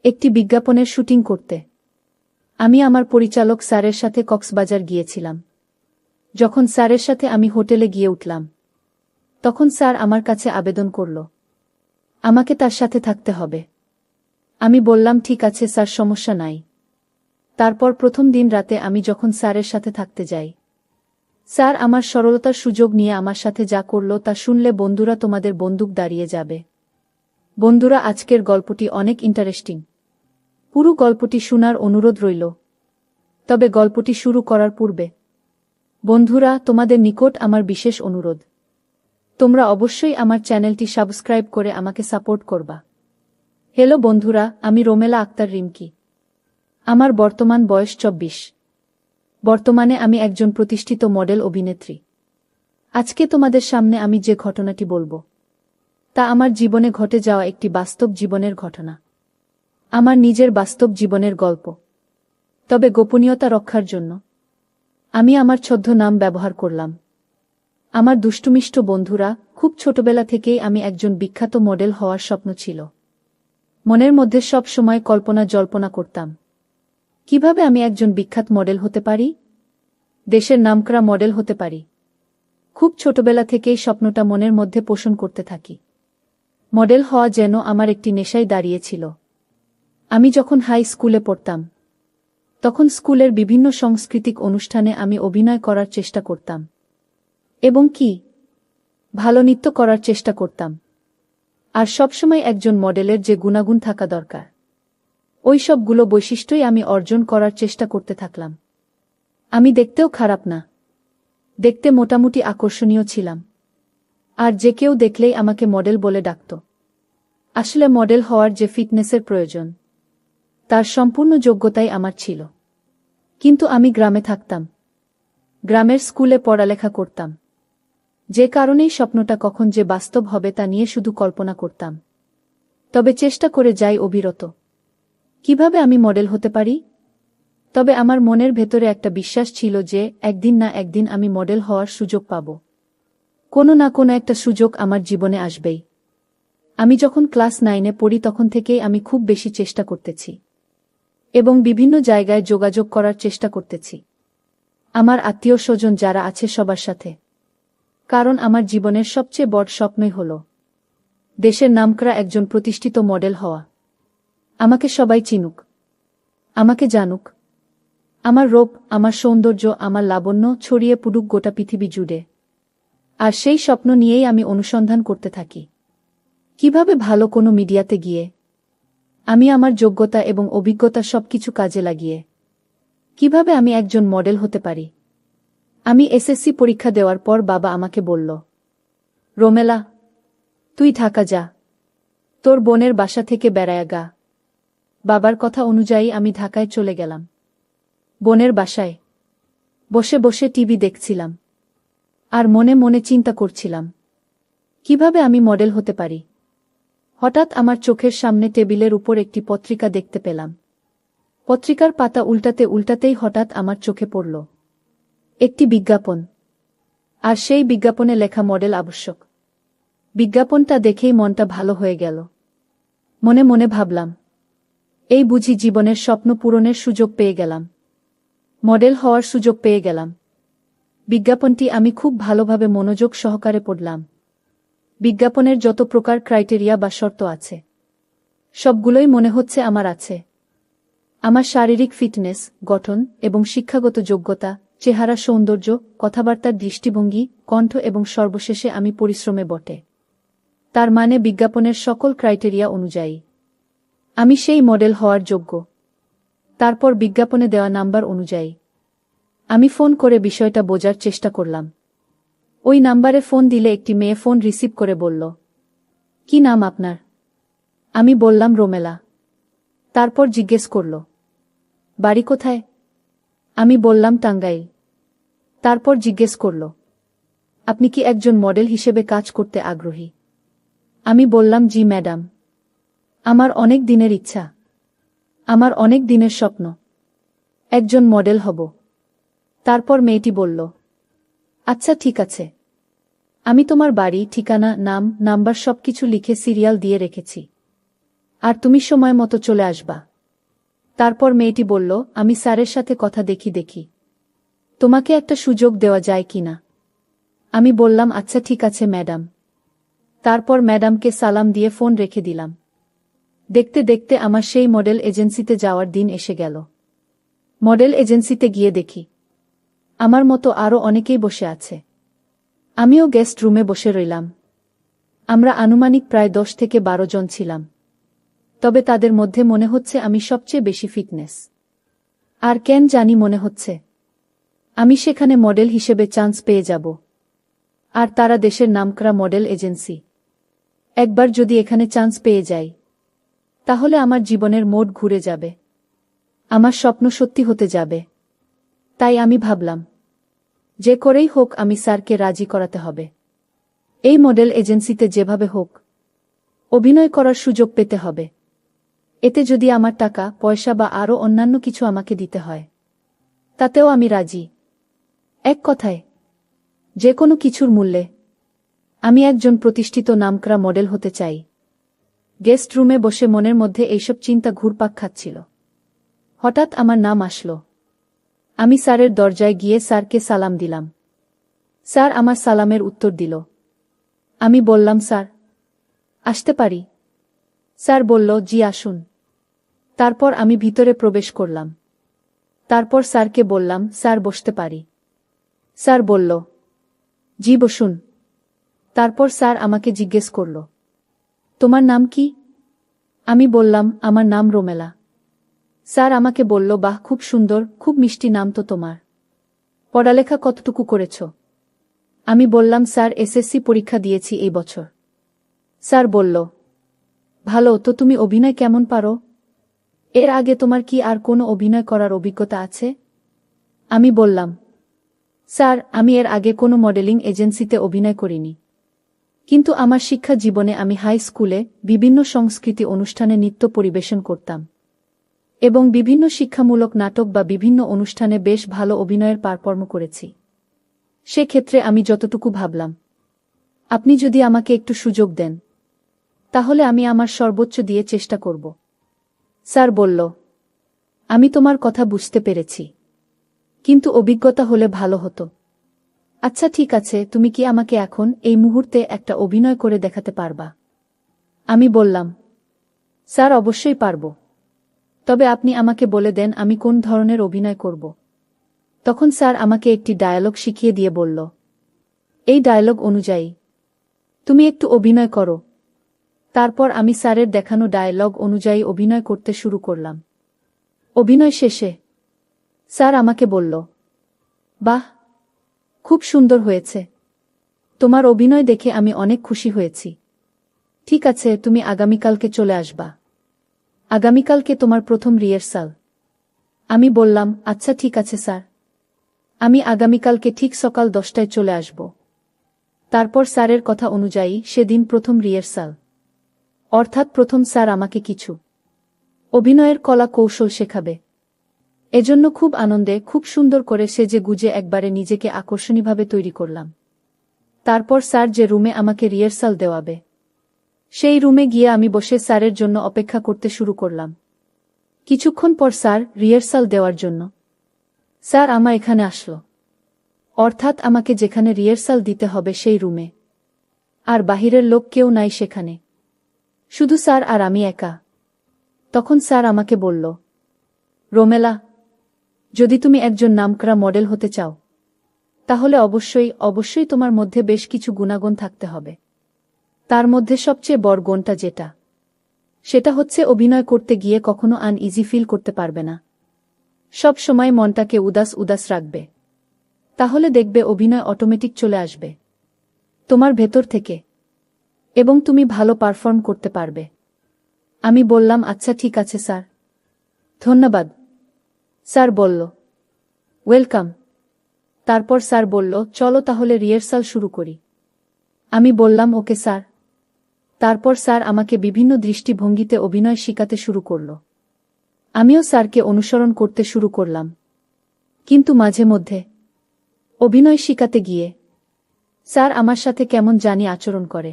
একটি বিজ্ঞাপনের শুটিং করতে আমি আমার পরিচালক স্যারের সাথে কক্সবাজার গিয়েছিলাম। যখন স্যারের সাথে আমি হোটেলে গিয়ে উঠলাম, তখন স্যার আমার কাছে আবেদন করল আমাকে তার সাথে থাকতে হবে। আমি বললাম ঠিক আছে স্যার, সমস্যা নাই। তারপর প্রথম দিন রাতে আমি যখন স্যারের সাথে থাকতে যাই, স্যার আমার সরলতার সুযোগ নিয়ে আমার সাথে যা করল তা শুনলে বন্ধুরা তোমাদের বন্দুক দাঁড়িয়ে যাবে। বন্ধুরা, আজকের গল্পটি অনেক ইন্টারেস্টিং। পুরো গল্পটি শোনার অনুরোধ রইল। তবে গল্পটি শুরু করার পূর্বে বন্ধুরা, তোমাদের নিকট আমার বিশেষ অনুরোধ, তোমরা অবশ্যই আমার চ্যানেলটি সাবস্ক্রাইব করে আমাকে সাপোর্ট করবা। হ্যালো বন্ধুরা, আমি রোমেলা আক্তার রিমকি। আমার বর্তমান বয়স 24। বর্তমানে আমি একজন প্রতিষ্ঠিত মডেল অভিনেত্রী। আজকে তোমাদের সামনে আমি যে ঘটনাটি বলবো তা আমার জীবনে ঘটে যাওয়া একটি বাস্তব জীবনের ঘটনা, আমার নিজের বাস্তব জীবনের গল্প। তবে গোপনীয়তা রক্ষার জন্য আমি আমার ছদ্মনাম ব্যবহার করলাম। আমার দুষ্টুমিষ্ট বন্ধুরা, খুব ছোটবেলা থেকেই আমি একজন বিখ্যাত মডেল হওয়ার স্বপ্ন ছিল। মনের মধ্যে সব সময় কল্পনা জল্পনা করতাম কিভাবে আমি একজন বিখ্যাত মডেল হতে পারি, দেশের নামকরা মডেল হতে পারি। খুব ছোটবেলা থেকেই স্বপ্নটা মনের মধ্যে পোষণ করতে থাকি। মডেল হওয়া যেন আমার একটি নেশায় দাঁড়িয়েছিল। আমি যখন হাই স্কুলে পড়তাম, তখন স্কুলের বিভিন্ন সাংস্কৃতিক অনুষ্ঠানে আমি অভিনয় করার চেষ্টা করতাম এবং ভালো নৃত্য করার চেষ্টা করতাম। আর সবসময় একজন মডেলের যে গুণাগুণ থাকা দরকার, ওই সবগুলো বৈশিষ্ট্যই আমি অর্জন করার চেষ্টা করতে থাকলাম। আমি দেখতেও খারাপ না, দেখতে মোটামুটি আকর্ষণীয় ছিলাম। আর যে কেউ দেখলেই আমাকে মডেল বলে ডাকত। আসলে মডেল হওয়ার যে ফিটনেসের প্রয়োজন, তার সম্পূর্ণ যোগ্যতাই আমার ছিল। কিন্তু আমি গ্রামে থাকতাম, গ্রামের স্কুলে পড়ালেখা করতাম, যে কারণেই স্বপ্নটা কখন যে বাস্তব হবে তা নিয়ে শুধু কল্পনা করতাম। তবে চেষ্টা করে যাই অবিরত, কিভাবে আমি মডেল হতে পারি। তবে আমার মনের ভেতরে একটা বিশ্বাস ছিল যে একদিন না একদিন আমি মডেল হওয়ার সুযোগ পাব। কোনো না কোনো একটা সুযোগ আমার জীবনে আসবেই। আমি যখন ক্লাস 9-এ পড়ি তখন থেকেই আমি খুব বেশি চেষ্টা করতেছি এবং বিভিন্ন জায়গায় যোগাযোগ করার চেষ্টা করতেছি আমার আত্মীয় স্বজন যারা আছে সবার সাথে। কারণ আমার জীবনের সবচেয়ে বড় স্বপ্নই হল দেশের নামকরা একজন প্রতিষ্ঠিত মডেল হওয়া। আমাকে সবাই চিনুক, আমাকে জানুক, আমার রূপ, আমার সৌন্দর্য, আমার লাবণ্য ছড়িয়ে পড়ুক গোটা পৃথিবী জুড়ে। আর সেই স্বপ্ন নিয়েই আমি অনুসন্ধান করতে থাকি কিভাবে ভালো কোনো মিডিয়াতে গিয়ে আমি আমার যোগ্যতা এবং অভিজ্ঞতা সবকিছু কাজে লাগিয়ে কিভাবে আমি একজন মডেল হতে পারি। আমি এসএসসি পরীক্ষা দেওয়ার পর বাবা আমাকে বলল, রোমেলা, তুই ঢাকা যা, তোর বোনের বাসা থেকে বেড়ায়া গা। বাবার কথা অনুযায়ী আমি ঢাকায় চলে গেলাম। বোনের বাসায় বসে বসে টিভি দেখছিলাম আর মনে মনে চিন্তা করছিলাম কিভাবে আমি মডেল হতে পারি। হঠাৎ আমার চোখের সামনে টেবিলের উপর একটি পত্রিকা দেখতে পেলাম। পত্রিকার পাতা উল্টাতে উল্টাতেই হঠাৎ আমার চোখে পড়ল একটি বিজ্ঞাপন, আর সেই বিজ্ঞাপনে লেখা মডেল আবশ্যক। বিজ্ঞাপনটা দেখেই মনটা ভালো হয়ে গেল। মনে মনে ভাবলাম, এই বুঝি জীবনের স্বপ্ন পূরণের সুযোগ পেয়ে গেলাম, মডেল হওয়ার সুযোগ পেয়ে গেলাম। বিজ্ঞাপনটি আমি খুব ভালোভাবে মনোযোগ সহকারে পড়লাম। বিজ্ঞাপনের যত প্রকার ক্রাইটেরিয়া বা শর্ত আছে, সবগুলোই মনে হচ্ছে আমার আছে। আমার শারীরিক ফিটনেস, গঠন এবং শিক্ষাগত যোগ্যতা, চেহারা সৌন্দর্য, কথাবার্তার দৃষ্টিভঙ্গি, কণ্ঠ এবং সর্বশেষে আমি পরিশ্রমে বটে। তার মানে বিজ্ঞাপনের সকল ক্রাইটেরিয়া অনুযায়ী আমি সেই মডেল হওয়ার যোগ্য। তারপর বিজ্ঞাপনে দেওয়া নাম্বার অনুযায়ী আমি ফোন করে বিষয়টা বোঝার চেষ্টা করলাম। ওই নাম্বারে ফোন দিলে একটি মেয়ে ফোন রিসিভ করে বলল, কি নাম আপনার? আমি বললাম রোমেলা। তারপর জিজ্ঞেস করল, বাড়ি কোথায়? আমি বললাম টাঙ্গাইল। তারপর জিজ্ঞেস করল, আপনি কি একজন মডেল হিসেবে কাজ করতে আগ্রহী? আমি বললাম, জি ম্যাডাম, আমার অনেক দিনের ইচ্ছা, আমার অনেক দিনের স্বপ্ন, একজন মডেল হব। তারপর মেয়েটি বলল, আচ্ছা ঠিক আছে, আমি তোমার বাড়ি, ঠিকানা, নাম, নাম্বার সবকিছু লিখে সিরিয়াল দিয়ে রেখেছি। আর তুমি সময় মতো চলে আসবা। তারপর মেয়েটি বলল, আমি স্যারের সাথে কথা দেখি তোমাকে একটা সুযোগ দেওয়া যায় কিনা। আমি বললাম, আচ্ছা ঠিক আছে ম্যাডাম। তারপর ম্যাডামকে সালাম দিয়ে ফোন রেখে দিলাম। দেখতে দেখতে আমার সেই মডেল এজেন্সিতে যাওয়ার দিন এসে গেল। মডেল এজেন্সিতে গিয়ে দেখি আমার মতো আরও অনেকেই বসে আছে। আমিও গেস্ট রুমে বসে রইলাম। আমরা আনুমানিক প্রায় 10 থেকে 12 জন ছিলাম। তবে তাদের মধ্যে মনে হচ্ছে আমি সবচেয়ে বেশি ফিটনেস। আর কেন জানি মনে হচ্ছে আমি সেখানে মডেল হিসেবে চান্স পেয়ে যাব। আর তারা দেশের নামকরা মডেল এজেন্সি। একবার যদি এখানে চান্স পেয়ে যাই, তাহলে আমার জীবনের মোড় ঘুরে যাবে, আমার স্বপ্ন সত্যি হতে যাবে। তাই আমি ভাবলাম, যে করেই হোক আমি স্যারকে রাজি করাতে হবে। এই মডেল এজেন্সিতে যেভাবে হোক অভিনয় করার সুযোগ পেতে হবে। এতে যদি আমার টাকা পয়সা বা আরও অন্যান্য কিছু আমাকে দিতে হয়, তাতেও আমি রাজি। এক কথায়, যে কোনো কিছুর মূল্যে আমি একজন প্রতিষ্ঠিত নামকরা মডেল হতে চাই। গেস্ট রুমে বসে মনের মধ্যে এইসব চিন্তা ঘুরপাক খাচ্ছিল। হঠাৎ আমার নাম আসলো। আমি স্যারের দরজায় গিয়ে স্যারকে সালাম দিলাম। স্যার আমার সালামের উত্তর দিল। আমি বললাম, স্যার আসতে পারি? স্যার বলল, জি আসুন। তারপর আমি ভিতরে প্রবেশ করলাম। তারপর স্যারকে বললাম, স্যার বসতে পারি? স্যার বলল, জি বসুন। তারপর স্যার আমাকে জিজ্ঞেস করল, তোমার নাম কি? আমি বললাম, আমার নাম রোমেলা। স্যার আমাকে বলল, বাহ, খুব সুন্দর, খুব মিষ্টি নাম তো তোমার। পড়ালেখা কতটুকু করেছ? আমি বললাম, স্যার এসএসসি পরীক্ষা দিয়েছি এই বছর। স্যার বলল, ভালো তো, তুমি অভিনয় কেমন পারো? এর আগে তোমার কি আর কোনো অভিনয় করার অভিজ্ঞতা আছে? আমি বললাম, স্যার আমি এর আগে কোনো মডেলিং এজেন্সিতে অভিনয় করিনি। কিন্তু আমার শিক্ষা জীবনে আমি হাই স্কুলে বিভিন্ন সংস্কৃতি অনুষ্ঠানে নৃত্য পরিবেশন করতাম এবং বিভিন্ন শিক্ষামূলক নাটক বা বিভিন্ন অনুষ্ঠানে বেশ ভালো অভিনয়ের পারফর্ম করেছি। সেক্ষেত্রে আমি যতটুকু ভাবলাম, আপনি যদি আমাকে একটু সুযোগ দেন, তাহলে আমি আমার সর্বোচ্চ দিয়ে চেষ্টা করব। স্যার বলল, আমি তোমার কথা বুঝতে পেরেছি, কিন্তু অভিজ্ঞতা হলে ভালো হতো। আচ্ছা ঠিক আছে, তুমি কি আমাকে এখন এই মুহূর্তে একটা অভিনয় করে দেখাতে পারবা? আমি বললাম, স্যার অবশ্যই পারব। তবে আপনি আমাকে বলে দেন আমি কোন ধরনের অভিনয় করব। তখন স্যার আমাকে একটি ডায়ালগ শিখিয়ে দিয়ে বলল, এই ডায়ালগ অনুযায়ী তুমি একটু অভিনয় করো। তারপর আমি স্যারের দেখানো ডায়ালগ অনুযায়ী অভিনয় করতে শুরু করলাম। অভিনয় শেষে স্যার আমাকে বলল, বাহ, খুব সুন্দর হয়েছে। তোমার অভিনয় দেখে আমি অনেক খুশি হয়েছি। ঠিক আছে, তুমি আগামীকালকে চলে আসবা। আগামীকালকে তোমার প্রথম রিহার্সাল। আমি বললাম, আচ্ছা ঠিক আছে স্যার, আমি আগামীকালকে ঠিক সকাল 10টায় চলে আসব। তারপর স্যারের কথা অনুযায়ী সেদিন প্রথম রিহার্সাল। অর্থাৎ প্রথম স্যার আমাকে কিছু অভিনয়ের কলা কৌশল শেখাবে। এজন্য খুব আনন্দে খুব সুন্দর করে সেজে গুজে একবারে নিজেকে আকর্ষণীয়ভাবে তৈরি করলাম। তারপর স্যার যে রুমে আমাকে রিহার্সাল দেওয়াবে, সেই রুমে গিয়ে আমি বসে স্যারের জন্য অপেক্ষা করতে শুরু করলাম। কিছুক্ষণ পর স্যার রিহার্সাল দেওয়ার জন্য স্যার আমার এখানে আসলো। অর্থাৎ আমাকে যেখানে রিহার্সাল দিতে হবে সেই রুমে। আর বাহিরের লোক কেউ নাই সেখানে, শুধু স্যার আর আমি একা। তখন স্যার আমাকে বলল, রোমেলা, যদি তুমি একজন নামকরা মডেল হতে চাও, তাহলে অবশ্যই তোমার মধ্যে বেশ কিছু গুণাগুণ থাকতে হবে। তার মধ্যে সবচেয়ে বড় গুণটা সেটা হচ্ছে অভিনয় করতে গিয়ে কখনো আনইজি ফিল করতে পারবে না। সব সময় মনটাকে উদাস রাখবে। তাহলে দেখবে অভিনয় অটোমেটিক চলে আসবে তোমার ভেতর থেকে এবং তুমি ভালো পারফর্ম করতে পারবে। আমি বললাম, আচ্ছা ঠিক আছে স্যার, ধন্যবাদ। স্যার বলল, ওয়েলকাম। তারপর স্যার বলল, চলো তাহলে রিহার্সাল শুরু করি। আমি বললাম, ওকে স্যার। তারপর স্যার আমাকে বিভিন্ন দৃষ্টিভঙ্গিতে অভিনয় শিখাতে শুরু করল। আমিও স্যারকে অনুসরণ করতে শুরু করলাম। কিন্তু মাঝে মধ্যে অভিনয় শিখাতে গিয়ে স্যার আমার সাথে কেমন জানি আচরণ করে।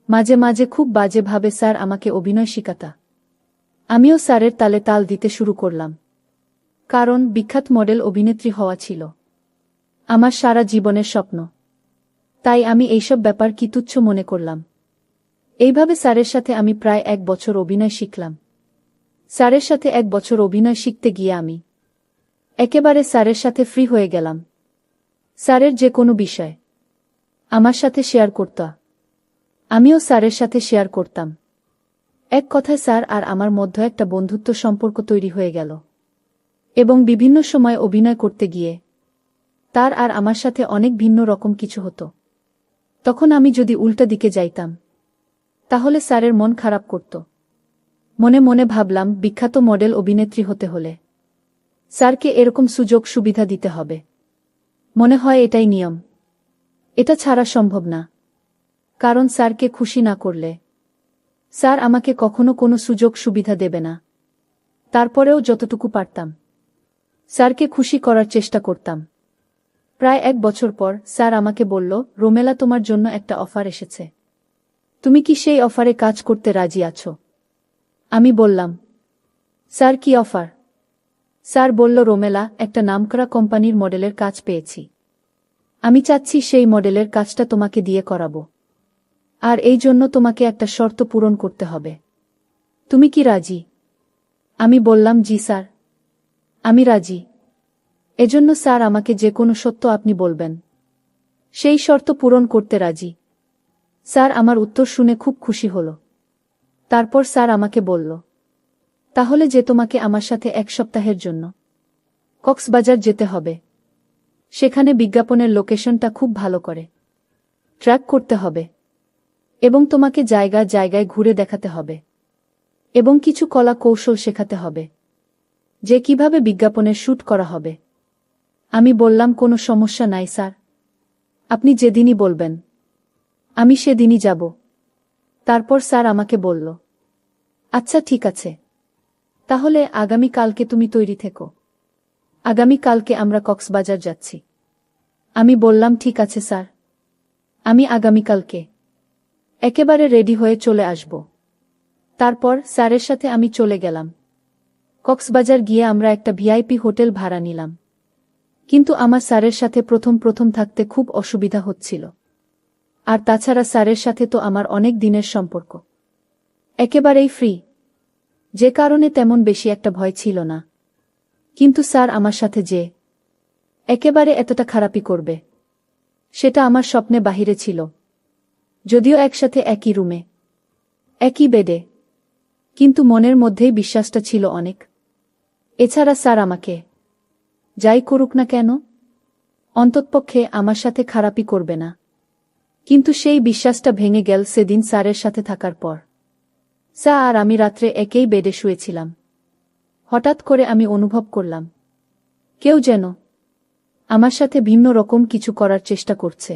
মাঝে মাঝে খুব বাজেভাবে স্যার আমাকে অভিনয় শিখাতা। আমিও স্যারের তালে তাল দিতে শুরু করলাম। কারণ বিখ্যাত মডেল অভিনেত্রী হওয়া ছিল আমার সারা জীবনের স্বপ্ন। তাই আমি এইসব ব্যাপার কি তুচ্ছ মনে করলাম। এইভাবে স্যারের সাথে আমি প্রায় 1 বছর অভিনয় শিখলাম। স্যারের সাথে 1 বছর অভিনয় শিখতে গিয়ে আমি একেবারে স্যারের সাথে ফ্রি হয়ে গেলাম। স্যারের যে কোনো বিষয় আমার সাথে শেয়ার করত, আমিও স্যারের সাথে শেয়ার করতাম। এক কথায় স্যার আর আমার মধ্যে একটা বন্ধুত্ব সম্পর্ক তৈরি হয়ে গেল। এবং বিভিন্ন সময় অভিনয় করতে গিয়ে তার আর আমার সাথে অনেক ভিন্ন রকম কিছু হতো। তখন আমি যদি উল্টা দিকে যাইতাম তাহলে স্যারের মন খারাপ করত। মনে মনে ভাবলাম, বিখ্যাত মডেল অভিনেত্রী হতে হলে স্যারকে এরকম সুযোগ সুবিধা দিতে হবে। মনে হয় এটাই নিয়ম, এটা ছাড়া সম্ভব না। কারণ স্যারকে খুশি না করলে স্যার আমাকে কখনো কোনো সুযোগ সুবিধা দেবে না। তারপরেও যতটুকু পারতাম স্যারকে খুশি করার চেষ্টা করতাম। প্রায় 1 বছর পর স্যার আমাকে বলল, রোমেলা, তোমার জন্য একটা অফার এসেছে। তুমি কি সেই অফারে কাজ করতে রাজি আছো? আমি বললাম, স্যার, কি অফার? স্যার বলল, রোমেলা, একটা নামকরা কোম্পানির মডেলের কাজ পেয়েছি। আমি চাচ্ছি সেই মডেলের কাজটা তোমাকে দিয়ে করাবো। আর এই জন্য তোমাকে একটা শর্ত পূরণ করতে হবে। তুমি কি রাজি? আমি বললাম, জি স্যার, আমি রাজি। এজন্য স্যার আমাকে যে কোনো সত্য আপনি বলবেন। সেই শর্ত পূরণ করতে রাজি। স্যার আমার উত্তর শুনে খুব খুশি হল। তারপর স্যার আমাকে বলল, তাহলে যে তোমাকে আমার সাথে 1 সপ্তাহের জন্য কক্সবাজার যেতে হবে। সেখানে বিজ্ঞাপনের লোকেশনটা খুব ভালো করে ট্র্যাক করতে হবে এবং তোমাকে জায়গা জায়গায় ঘুরে দেখাতে হবে এবং কিছু কলা কৌশল শেখাতে হবে যে কিভাবে বিজ্ঞাপনের শ্যুট করা হবে। আমি বললাম, কোনো সমস্যা নাই স্যার, আপনি যেদিনই বলবেন আমি সেদিনই যাব। তারপর স্যার আমাকে বলল, আচ্ছা ঠিক আছে, তাহলে আগামী কালকে তুমি তৈরি থেকো। আগামী কালকে আমরা কক্সবাজার যাচ্ছি। আমি বললাম, ঠিক আছে স্যার, আমি আগামীকালকে একেবারে রেডি হয়ে চলে আসব। তারপর স্যারের সাথে আমি চলে গেলাম। কক্সবাজার গিয়ে আমরা একটা ভিআইপি হোটেল ভাড়া নিলাম। কিন্তু আমার স্যারের সাথে প্রথম প্রথম থাকতে খুব অসুবিধা হচ্ছিল। আর তাছাড়া স্যারের সাথে তো আমার অনেক দিনের সম্পর্ক, একেবারেই ফ্রি, যে কারণে তেমন বেশি একটা ভয় ছিল না। কিন্তু স্যার আমার সাথে যে একেবারে এতটা খারাপই করবে সেটা আমার স্বপ্নে বাহিরে ছিল। যদিও একসাথে একই রুমে, একই বেডে, কিন্তু মনের মধ্যেই বিশ্বাসটা ছিল অনেক। এছাড়া স্যার আমাকে যাই করুক না কেন অন্ততপক্ষে আমার সাথে খারাপই করবে না। কিন্তু সেই বিশ্বাসটা ভেঙে গেল সেদিন স্যারের সাথে থাকার পর। স্যার আর আমি রাত্রে একই বেডে শুয়েছিলাম। হঠাৎ করে আমি অনুভব করলাম কেউ যেন আমার সাথে ভিন্ন রকম কিছু করার চেষ্টা করছে।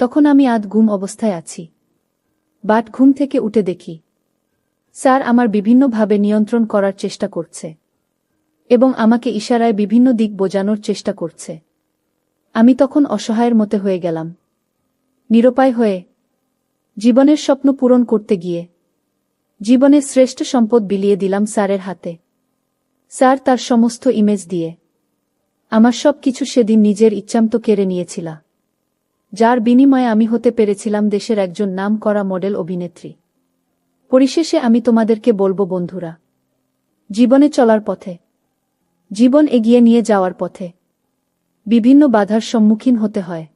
তখন আমি আধ ঘুম অবস্থায় আছি। বাট ঘুম থেকে উঠে দেখি স্যার আমার বিভিন্নভাবে নিয়ন্ত্রণ করার চেষ্টা করছে এবং আমাকে ইশারায় বিভিন্ন দিক বোঝানোর চেষ্টা করছে। আমি তখন অসহায়ের মতো হয়ে গেলাম, নিরুপায় হয়ে। জীবনের স্বপ্ন পূরণ করতে গিয়ে জীবনের শ্রেষ্ঠ সম্পদ বিলিয়ে দিলাম স্যারের হাতে। স্যার তার সমস্ত ইমেজ দিয়ে আমার সব কিছু সেদিন নিজের ইচ্ছামতো কেড়ে নিয়েছিল, যার বিনিময়ে আমি হতে পেরেছিলাম দেশের একজন নামকরা মডেল অভিনেত্রী। পরিশেষে আমি তোমাদেরকে বলবো, বন্ধুরা, জীবনে চলার পথে, জীবন এগিয়ে নিয়ে যাওয়ার পথে বিভিন্ন বাধার সম্মুখীন হতে হয়।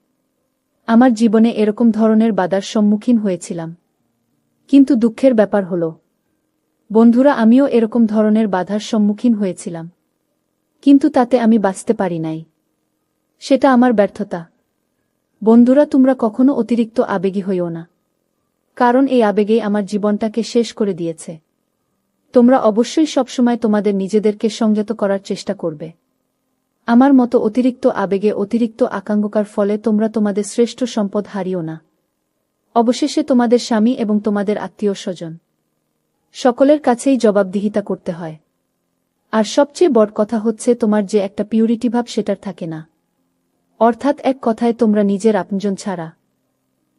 আমার জীবনে এরকম ধরনের বাধার সম্মুখীন হয়েছিলাম। কিন্তু দুঃখের ব্যাপার হলো, বন্ধুরা, আমিও এরকম ধরনের বাধার সম্মুখীন হয়েছিলাম, কিন্তু তাতে আমি বাঁচতে পারি নাই। সেটা আমার ব্যর্থতা। বন্ধুরা, তোমরা কখনো অতিরিক্ত আবেগী হইও না, কারণ এই আবেগেই আমার জীবনটাকে শেষ করে দিয়েছে। তোমরা অবশ্যই সবসময় তোমাদের নিজেদেরকে সংযত করার চেষ্টা করবে। আমার মতো অতিরিক্ত আবেগে, অতিরিক্ত আকাঙ্ক্ষার ফলে তোমরা তোমাদের শ্রেষ্ঠ সম্পদ হারিও না। অবশেষে তোমাদের স্বামী এবং তোমাদের আত্মীয় স্বজন সকলের কাছেই জবাবদিহিতা করতে হয়। আর সবচেয়ে বড় কথা হচ্ছে, তোমার যে একটা পিউরিটি ভাব সেটার থাকে না। অর্থাৎ এক কথায় তোমরা নিজের আপনজন ছাড়া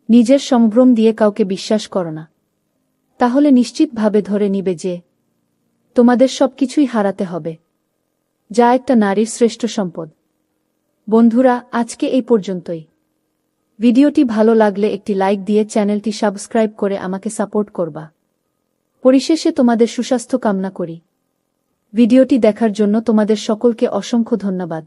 নিজের সম্ভ্রম দিয়ে কাউকে বিশ্বাস করো না, তাহলে নিশ্চিতভাবে ধরে নিবে যে তোমাদের সবকিছুই হারাতে হবে, যা একটা নারীর শ্রেষ্ঠ সম্পদ। বন্ধুরা, আজকে এই পর্যন্তই। ভিডিওটি ভালো লাগলে একটি লাইক দিয়ে চ্যানেলটি সাবস্ক্রাইব করে আমাকে সাপোর্ট করবা। পরিশেষে তোমাদের সুস্বাস্থ্য কামনা করি। ভিডিওটি দেখার জন্য তোমাদের সকলকে অসংখ্য ধন্যবাদ।